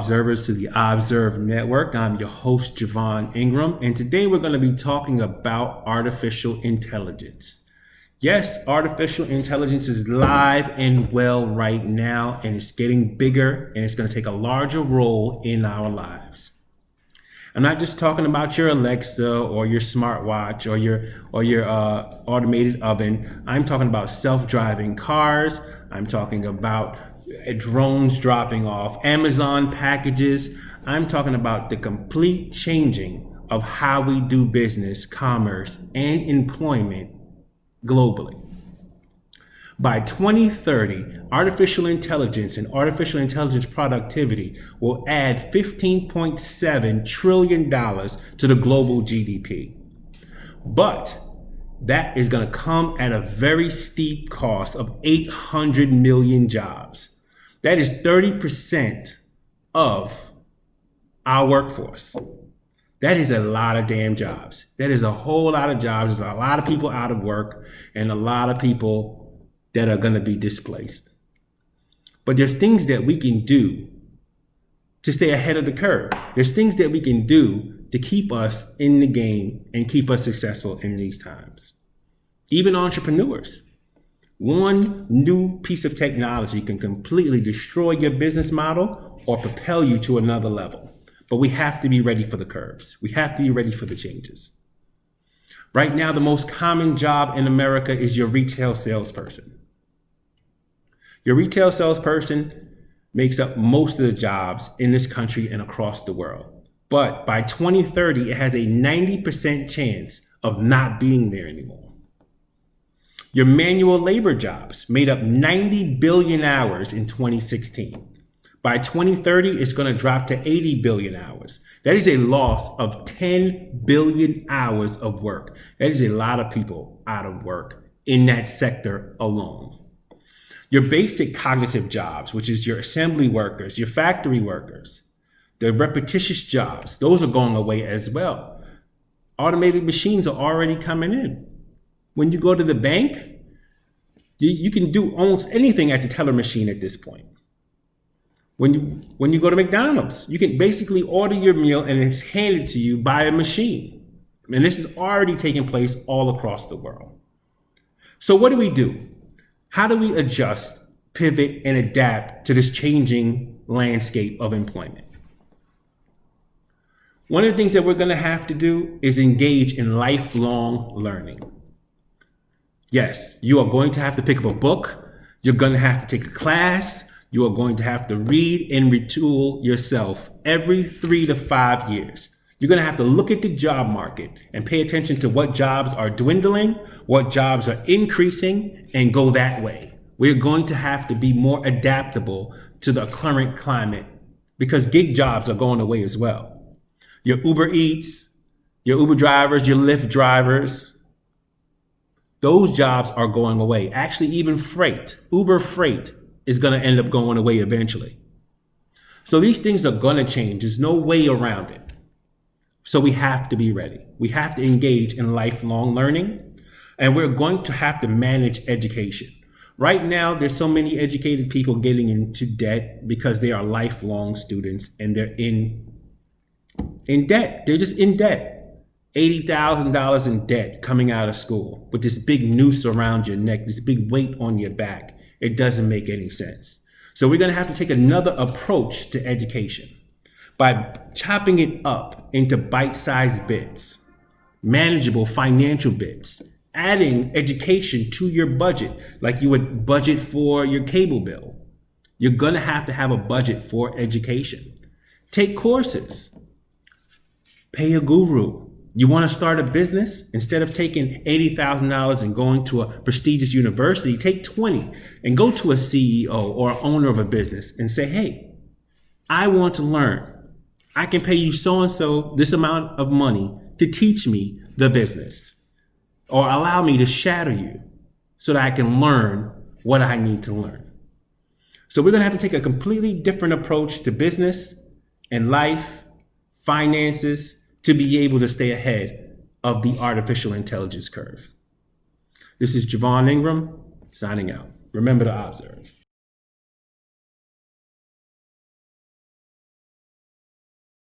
observers to the OBSEV Network. I'm your host, Javon Ingram, and today we're going to be talking about artificial intelligence. Yes, artificial intelligence is live and well right now, and it's getting bigger, and it's going to take a larger role in our lives. I'm not just talking about your Alexa or your smartwatch or your automated oven. I'm talking about self-driving cars. I'm talking about drones dropping off Amazon packages. I'm talking about the complete changing of how we do business, commerce, and employment globally. By 2030, artificial intelligence and artificial intelligence productivity will add $15.7 trillion to the global GDP. But that is going to come at a very steep cost of 800 million jobs. That is 30% of our workforce. That is a lot of damn jobs. That is a whole lot of jobs. There's a lot of people out of work and a lot of people that are going to be displaced. But there's things that we can do to stay ahead of the curve. There's things that we can do to keep us in the game and keep us successful in these times. Even entrepreneurs. One new piece of technology can completely destroy your business model or propel you to another level. But we have to be ready for the curves. We have to be ready for the changes. Right now, the most common job in America is your retail salesperson. Your retail salesperson makes up most of the jobs in this country and across the world. But by 2030, it has a 90% chance of not being there anymore. Your manual labor jobs made up 90 billion hours in 2016. By 2030, it's going to drop to 80 billion hours. That is a loss of 10 billion hours of work. That is a lot of people out of work in that sector alone. Your basic cognitive jobs, which is your assembly workers, your factory workers, the repetitious jobs, those are going away as well. Automated machines are already coming in. When you go to the bank, you can do almost anything at the teller machine at this point. When you go to McDonald's, you can basically order your meal and it's handed to you by a machine. And this is already taking place all across the world. So what do? How do we adjust, pivot, and adapt to this changing landscape of employment? One of the things that we're going to have to do is engage in lifelong learning. Yes, you are going to have to pick up a book. You're going to have to take a class. You are going to have to read and retool yourself every 3 to 5 years. You're going to have to look at the job market and pay attention to what jobs are dwindling, what jobs are increasing, and go that way. We're going to have to be more adaptable to the current climate because gig jobs are going away as well. Your Uber Eats, your Uber drivers, your Lyft drivers, those jobs are going away. Actually, even freight, Uber freight is going to end up going away eventually. So these things are going to change. There's no way around it. So we have to be ready. We have to engage in lifelong learning, and we're going to have to manage education. Right now, there's so many educated people getting into debt because they are lifelong students and they're in debt. They're just in debt. $80,000 in debt coming out of school with this big noose around your neck, this big weight on your back. It doesn't make any sense. So we're going to have to take another approach to education by chopping it up into bite-sized bits, manageable financial bits, adding education to your budget like you would budget for your cable bill. You're going to have a budget for education. Take courses. Pay a guru. You want to start a business? Instead of taking $80,000 and going to a prestigious university, take 20 and go to a CEO or owner of a business and say, hey, I want to learn. I can pay you so-and-so this amount of money to teach me the business or allow me to shadow you so that I can learn what I need to learn. So we're going to have to take a completely different approach to business and life, finances, to be able to stay ahead of the artificial intelligence curve. This is Javon Ingram signing out. Remember to observe.